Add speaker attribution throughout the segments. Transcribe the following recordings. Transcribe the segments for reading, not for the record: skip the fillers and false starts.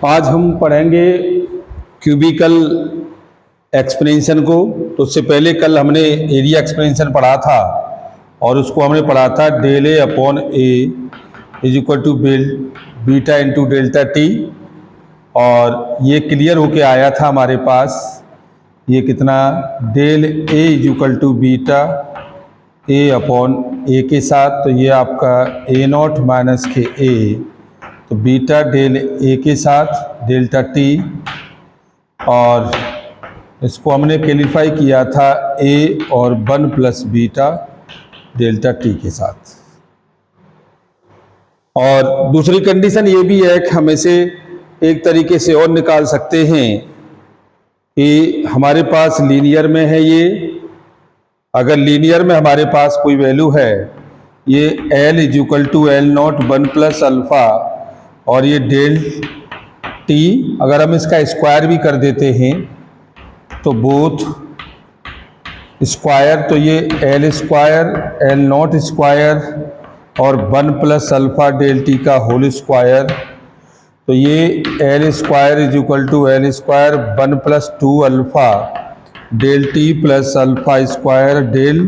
Speaker 1: आज हम पढ़ेंगे क्यूबिकल एक्सपेंशन को। तो उससे पहले कल हमने एरिया एक्सपेंशन पढ़ा था और उसको हमने पढ़ा था del A upon A is equal to beta into delta T, और ये क्लियर होके आया था हमारे पास। ये कितना, del A is equal to beta A upon A के साथ, तो ये आपका ए नॉट माइनस के ए, तो बीटा डेल ए के साथ डेल्टा टी, और इसको हमने क्लियरिफाई किया था ए और 1 प्लस बीटा डेल्टा टी के साथ। और दूसरी कंडीशन ये भी है कि हम इसे एक तरीके से और निकाल सकते हैं कि हमारे पास लीनियर में है ये, अगर लीनियर में हमारे पास कोई वैल्यू है, ये L is equal to L naught 1 plus alpha, और ये डेल टी अगर हम इसका स्क्वायर भी कर देते हैं तो बोथ स्क्वायर, तो ये L square L naught square और 1 प्लस अल्फ़ा डेल टी का होल स्क्वायर, तो ये L square is equal to L square 1 plus 2 alpha del T plus alpha square del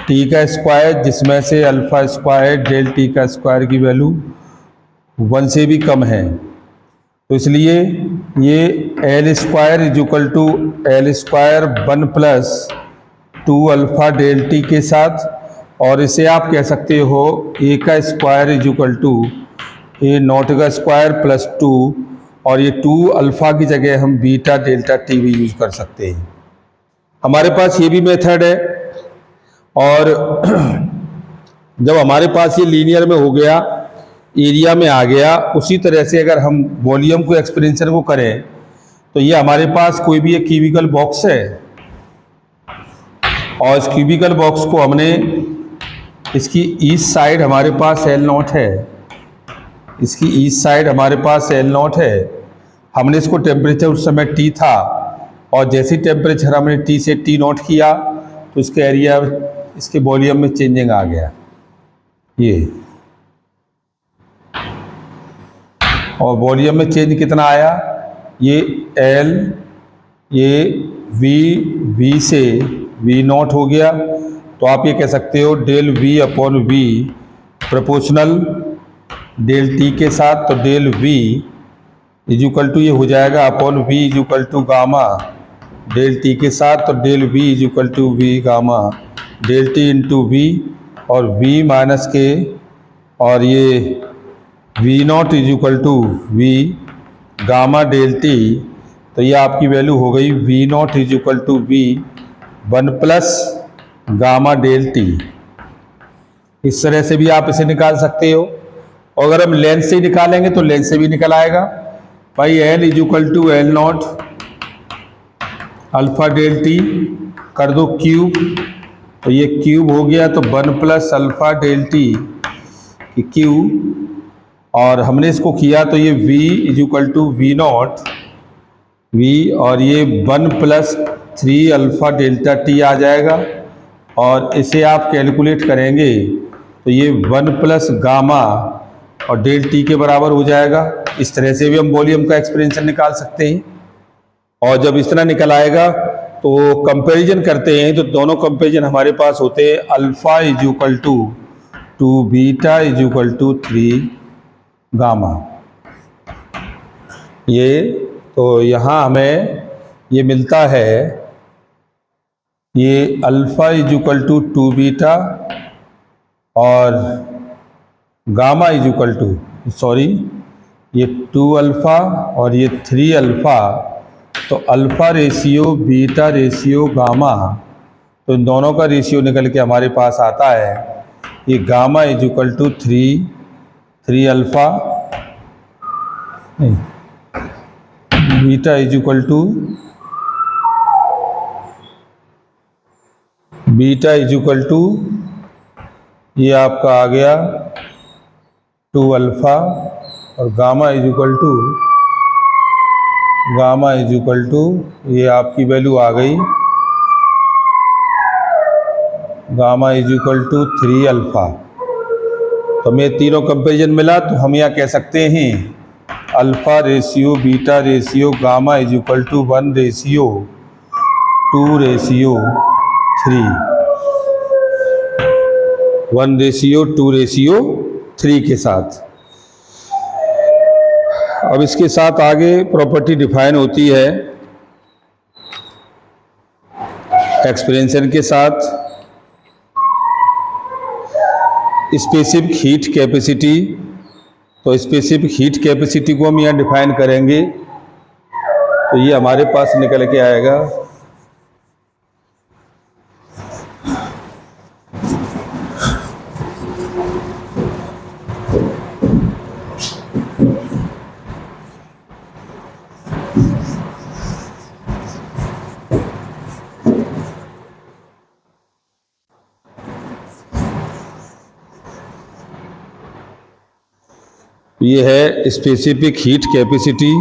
Speaker 1: T का स्क्वायर, जिसमें से अल्फ़ा स्क्वायर डेल टी का square की value 1 से भी कम है। तो इसलिए ये L square is equal to L square 1 plus 2 alpha del T के साथ, और इसे आप कह सकते हो ए का square is equal to A naught का स्क्वायर प्लस 2, और ये 2 अल्फ़ा की जगह हम बीटा डेल्टा टी भी यूज कर सकते हैं। हमारे पास ये भी मेथड है। और जब हमारे पास ये लीनियर में हो गया, एरिया में आ गया, उसी तरह से अगर हम वॉल्यूम को एक्सपेंशन को करें तो ये हमारे पास कोई भी एक क्यूबिकल बॉक्स है, और इस क्यूबिकल बॉक्स को हमने, इसकी ईस्ट साइड हमारे पास एल नॉट है, इसकी ईस्ट साइड हमारे पास एल नॉट है। हमने इसको टेम्परेचर उस समय टी था, और जैसे टेम्परेचर हमने टी से टी नॉट किया तो इसके एरिया, इसके वॉल्यूम में चेंजिंग आ गया ये, और वॉल्यूम में चेंज कितना आया, ये एल, ये वी से वी नॉट हो गया। तो आप ये कह सकते हो del V upon V proportional del T के साथ, तो del V is equal to ये हो जाएगा upon V is equal to gamma del T के साथ, तो del V is equal to V gamma del T into V, और वी माइनस के, और ये V naught is equal to V gamma del T, तो ये आपकी वैल्यू हो गई V naught is equal to we 1 plus gamma del T. इस तरह से भी आप इसे निकाल सकते हो, और अगर हम लेंथ से ही निकालेंगे तो लेंथ से भी निकल आएगा। भाई L is equal to L naught alpha del T कर दो क्यूब, तो ये क्यूब हो गया, तो 1 plus alpha del T cube, और हमने इसको किया तो ये v is equal to V naught V, और ये 1 प्लस 3 अल्फ़ा डेल्टा टी आ जाएगा, और इसे आप कैलकुलेट करेंगे तो ये 1 प्लस गामा और डेल टी के बराबर हो जाएगा। इस तरह से भी हम वॉल्यूम का एक्सपेंशन निकाल सकते हैं। और जब इस तरह निकल आएगा तो कंपैरिजन करते हैं, तो दोनों कंपैरिजन हमारे पास होते हैं, alpha is equal to beta is equal to 3 gamma. ये तो यहाँ हमें ये मिलता है, ये alpha is equal to 2 beta और gamma is equal to, sorry, ये 2 अल्फ़ा और ये 3 अल्फ़ा, तो alpha ratio beta ratio gamma, तो इन दोनों का रेशियो निकल के हमारे पास आता है, ये gamma is equal to 3 alpha, beta is equal to ये आपका आ गया 2 अल्फ़ा, और गामा इज इक्वल टू ये आपकी वैल्यू आ गई, gamma is equal to 3 alpha. तो हमें तीनों कंपेरिजन मिला, तो हम यहाँ कह सकते हैं alpha ratio beta ratio gamma is equal to 1:2:3, 1:2:3 के साथ। अब इसके साथ आगे प्रॉपर्टी डिफाइन होती है एक्सपेंशन के साथ। स्पेसिफिक हीट कैपेसिटी, तो स्पेसिफिक हीट कैपेसिटी को हम यहाँ डिफाइन करेंगे, तो ये हमारे पास निकल के आएगा ये है specific heat capacity.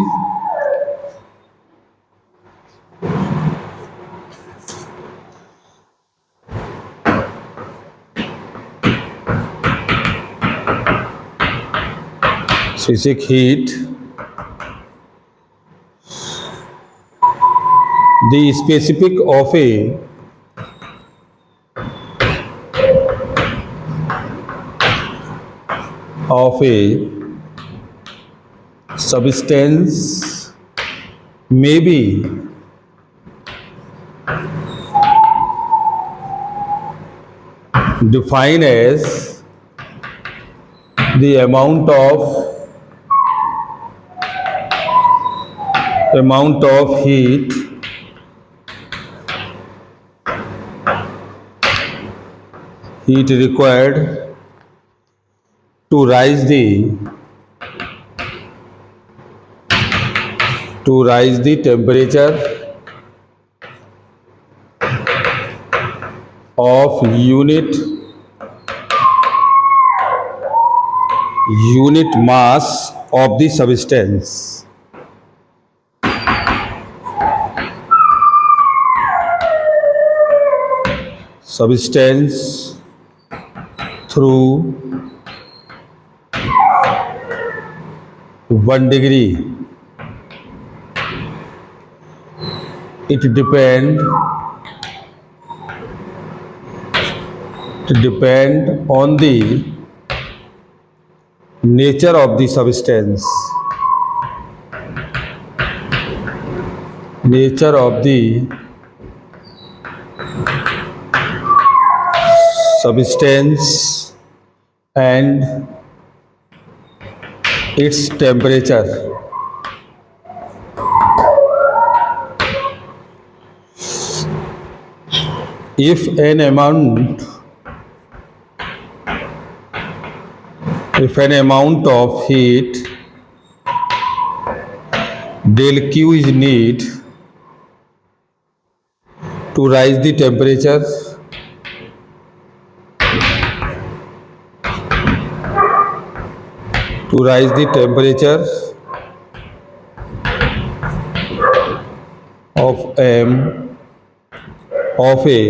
Speaker 1: Specific heat, the specific of a substance may be defined as the amount of heat required to rise the temperature of unit mass of the substance. Through 1 degree. It depend on the nature of the substance. Nature of the substance and its temperature. If an amount of heat del Q is needed to rise the temperature of a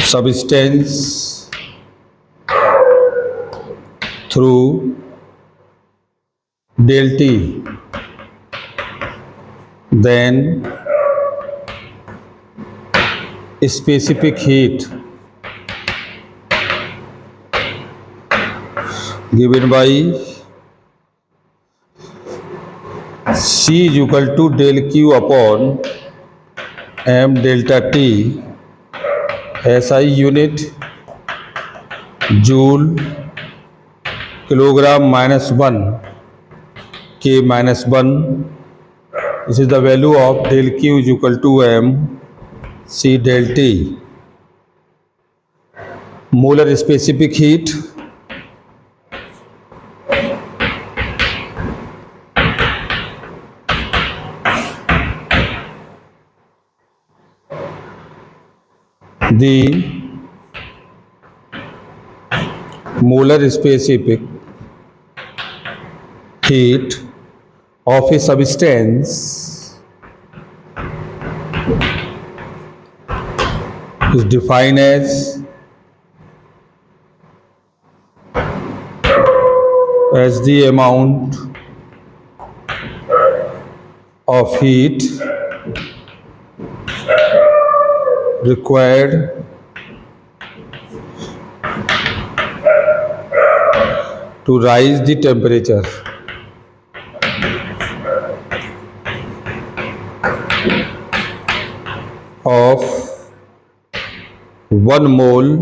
Speaker 1: substance through del T, then specific heat given by C is equal to del Q upon m delta T, SI unit joule kilogram -1 K -1. This is the value of del Q is equal to m C del T. Molar specific heat, the molar specific heat of a substance is defined as as the amount of heat required to rise the temperature of 1 mole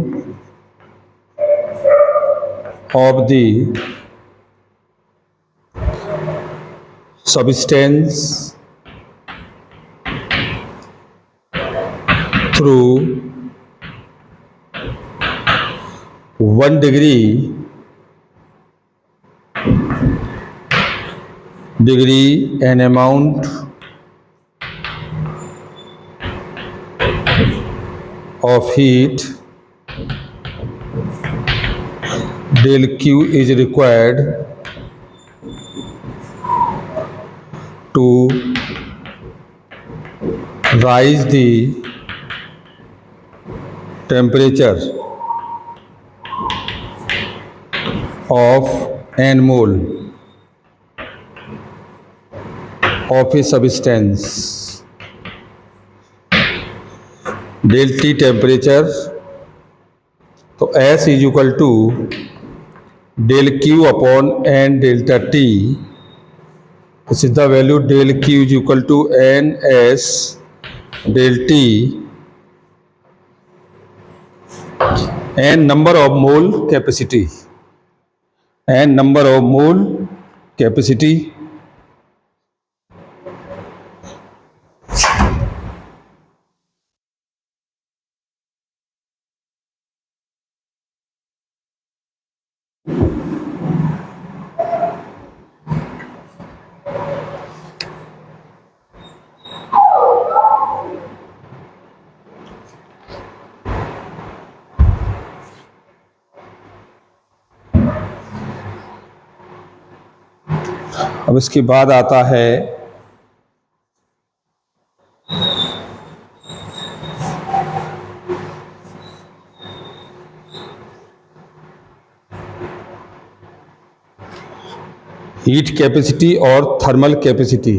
Speaker 1: of the substance through 1 degree an amount of heat del Q is required to rise the temperature of n mole of a substance. del T temperature, तो S is equal to del Q upon n delta T. This is the value del Q is equal to n S del T, n number of mole capacity, n number of mole capacity. अब इसके बाद आता है heat capacity और thermal capacity.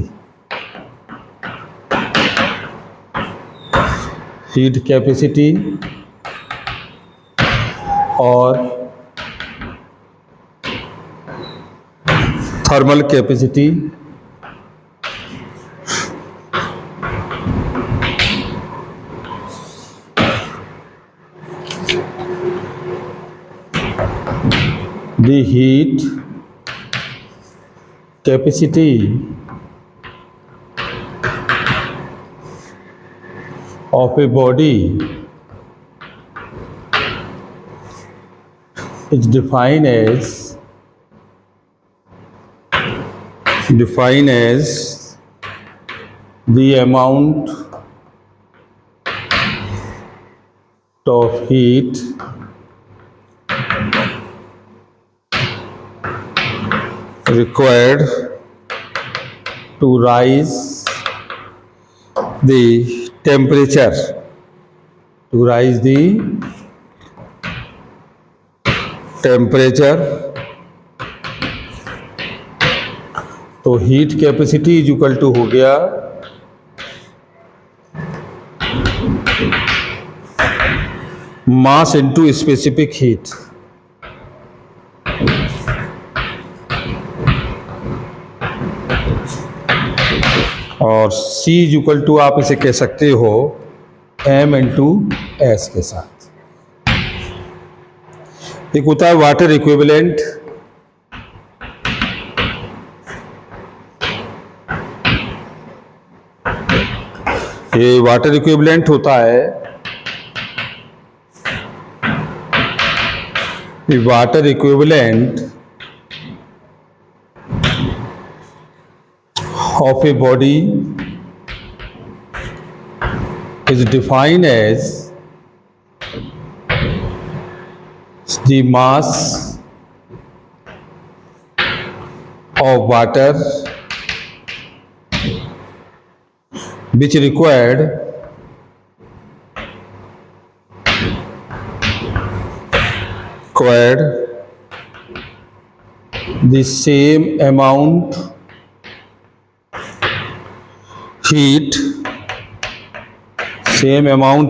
Speaker 1: Heat capacity और thermal capacity the heat capacity of a body is defined as the amount of heat required to rise the temperature, तो heat capacity is equal to हो गया mass into specific heat. और C is equal to आप इसे कह सकते हो M into S के साथ. एक होता है वाटर इक्विवेलेंट, ये वाटर इक्विवेलेंट होता है. The water equivalent of a body is defined as the mass of water which required the same amount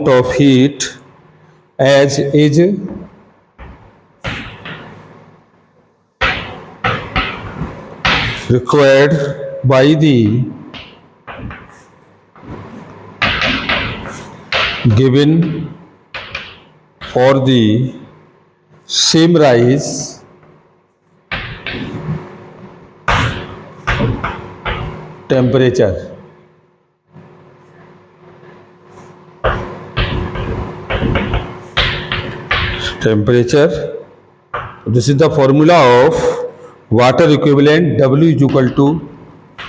Speaker 1: of heat as is required by the given for the same rise temperature. This is the formula of water equivalent. W is equal to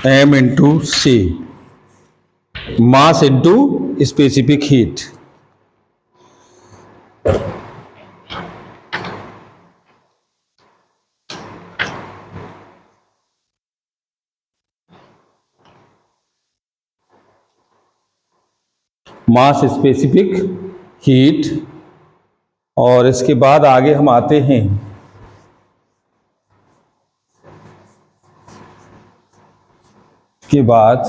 Speaker 1: m into C, mass into specific heat. Mass specific heat. और इसके बाद आगे हम आते हैं के बाद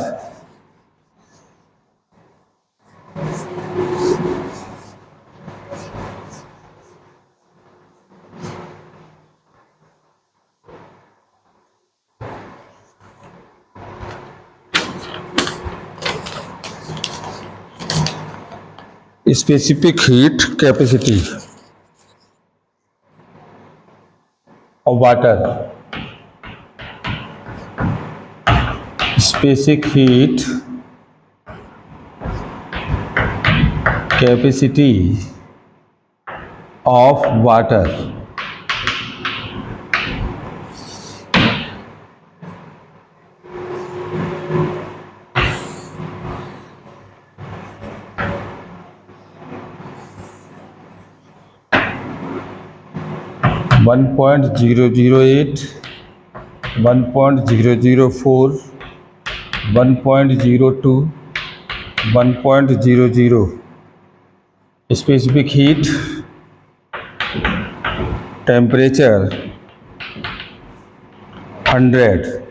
Speaker 1: specific heat capacity of water. Specific heat capacity of water. One 1.008, 1.004, 1.02, 1.00. Specific heat, temperature 100.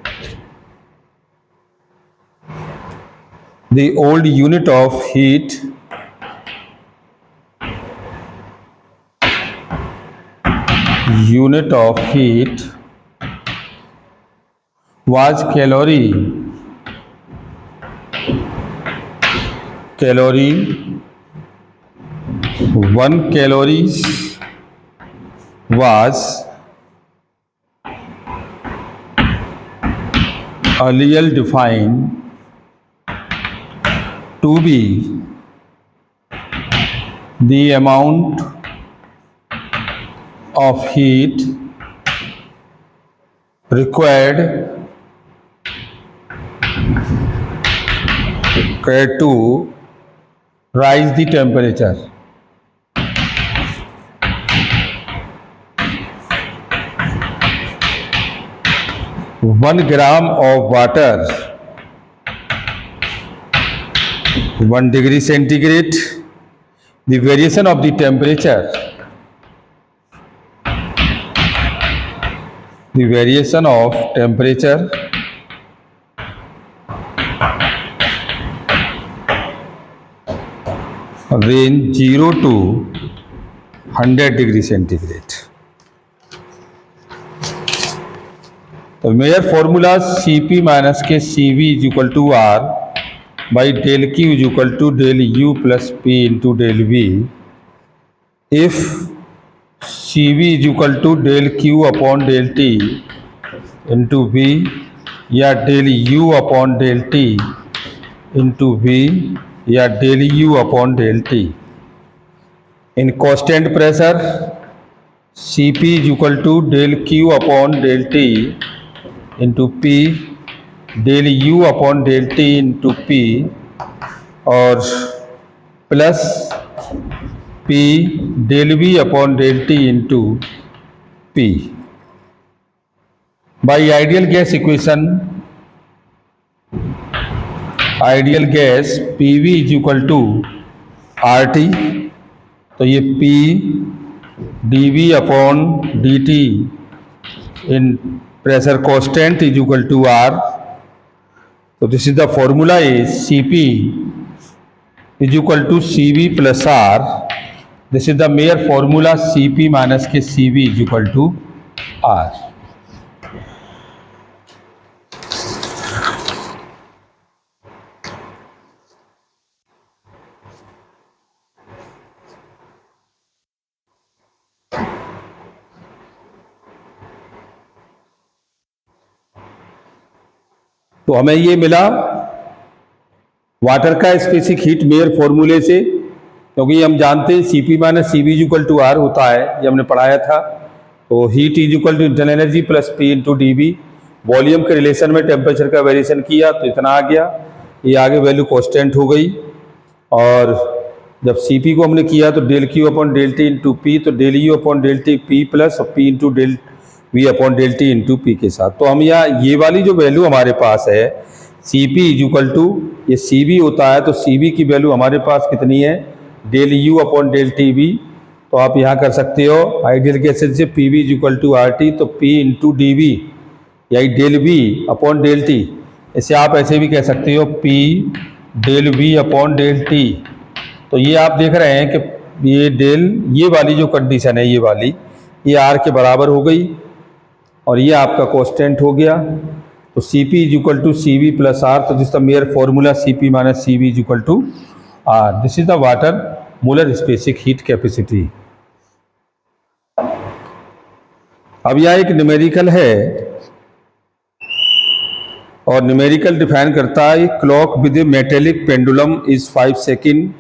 Speaker 1: The old unit of heat was calorie. 1 calories was earlier defined to be the amount of heat required to rise the temperature. One gram of water, 1 degree centigrade. The variation of the temperature, range 0 to 100 degree centigrade. तो major formula Cp minus के Cv is equal to R by del Q is equal to del U plus P into del V। If Cv is equal to del Q upon del T into V या del U upon del T into V या del U upon del T। In constant pressure Cp is equal to del Q upon del T into P del U upon del T into P और plus P del V upon del T into P। By ideal gas equation, ideal gas PV is equal to RT। तो ये P dV upon dt in pressure constant is equal to R. So this is the formula is Cp is equal to Cv plus R. This is the mere formula Cp minus के Cv is equal to R. तो हमें ये मिला water का specific heat mayor फॉर्मूले से, क्योंकि हम जानते हैं Cp minus Cv equal to R होता है, ये हमने पढ़ाया था। तो heat is equal to internal energy plus P into dV। Volume के रिलेशन में टेम्परेचर का वेरिएशन किया तो इतना आ गया, ये आगे वैल्यू कांस्टेंट हो गई। और जब Cp को हमने किया तो del Q upon del T into P, तो del U upon del T P plus P into del V upon del T into P के साथ। तो हम यहाँ ये वाली जो वैल्यू हमारे पास है Cp इज इक्वल टू, ये Cv होता है तो Cv की वैल्यू हमारे पास कितनी है, del U upon del TV। तो आप यहाँ कर सकते हो आइडियल केसेस से Pv is equal to RT, तो P इंटू DV यही del V upon del T। इसे आप ऐसे भी कह सकते हो P del V upon del T। तो ये आप देख रहे हैं कि ये वाली जो कंडीशन है, ये वाली ये R के बराबर हो गई और ये आपका कांस्टेंट हो गया। तो Cp is equal to Cv plus R। तो this the Mayer formula Cp minus Cv is equal to R। This is the water molar specific heat capacity. अब यह एक न्यूमेरिकल है और न्यूमेरिकल डिफाइन करता है clock with A metallic pendulum is 5 second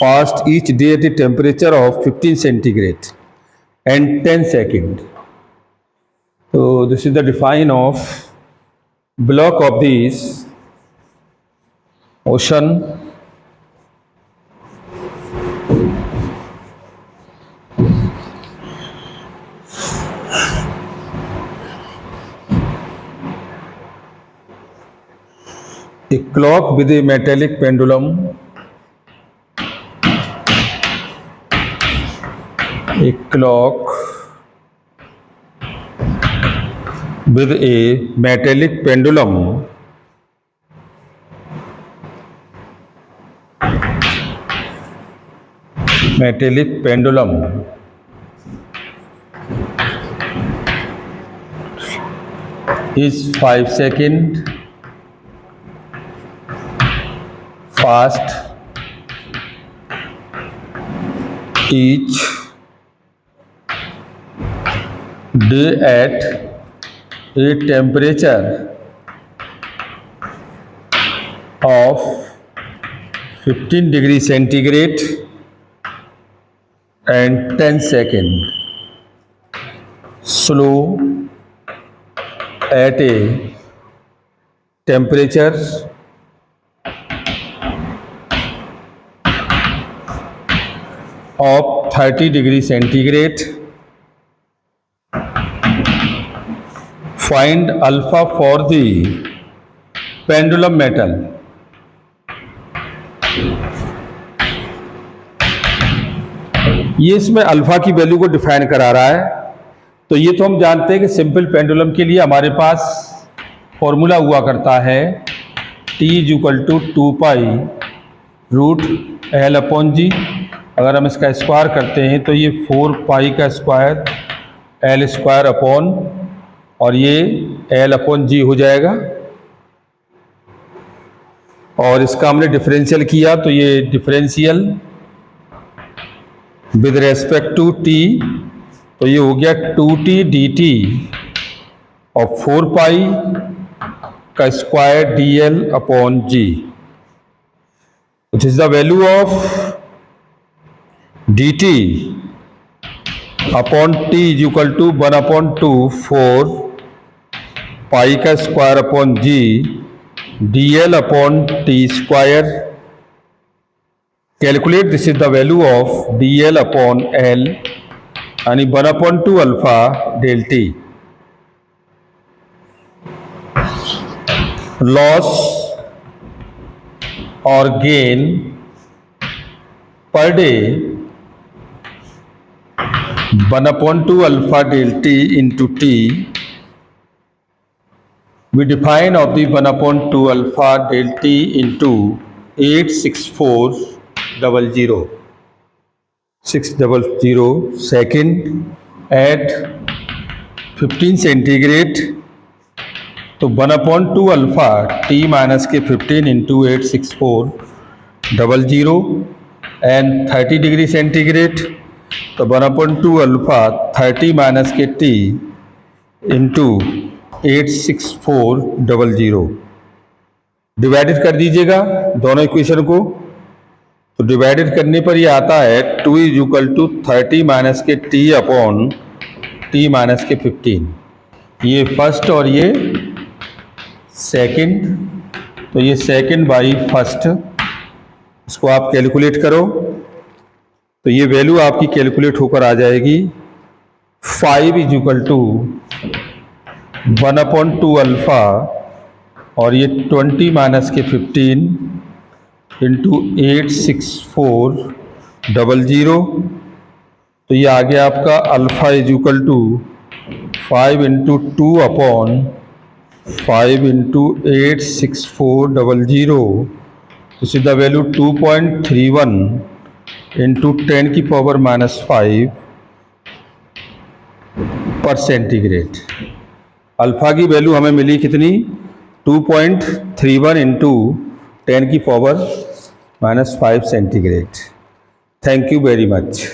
Speaker 1: fast each day at a temperature of 15 centigrade and 10 second. So this is the define of block of this ocean a clock with a metallic pendulum, a clock with a metallic pendulum is 5 second fast each day at a temperature of 15 degree centigrade and 10 second, slow at a temperature of 30 degree centigrade. Find alpha for the pendulum metal. ये इसमें alpha की value को define करा रहा है। तो ये तो हम जानते हैं कि सिंपल पेंडुलम के लिए हमारे पास फॉर्मूला हुआ करता है T is equal to 2 pi root L upon G। अगर हम इसका स्क्वायर करते हैं तो ये 4 पाई का स्क्वायर L स्क्वायर अपॉन और ये L अपॉन G हो जाएगा। और इसका हमने डिफरेंशियल किया तो ये differential with respect to T, तो ये हो गया 2T dt और 4 पाई का square DL upon G, which is the value of dt upon T is equal to 1 upon 2 4 pi का square upon G DL upon T square. Calculate this is the value of DL upon L यानी 1 upon 2 alpha del T। Loss और gain per day 1 upon 2 alpha del T into T we define of the 1/2 alpha del t into 86400 600 second at 15 centigrade. तो 1/2 alpha T minus के 15 into 86400 and 30 degree centigrade. तो 1/2 alpha 30 minus के T into 86400 divided कर दीजिएगा दोनों equation को। तो divided करने पर ये आता है 2 इज इक्वल टू 30 माइनस के टी अपॉन टी माइनस के 15। ये फर्स्ट और ये सेकंड, तो ये सेकंड बाई फर्स्ट, इसको आप कैलकुलेट करो तो ये वैल्यू आपकी कैलकुलेट होकर आ जाएगी 5 इज इक्वल टू 1/2 अल्फ़ा और ये 20 माइनस के 15 इंटू 86400। तो ये आ गया आपका alpha is equal to 5 into 2 upon 5 into 86400। तो सीधा वैल्यू 2.31 इंटू 10 की पावर -5 पर सेंटीग्रेड। अल्फ़ा की वैल्यू हमें मिली कितनी, 2.31 इंटू 10 की power -5 centigrade. Thank you very much.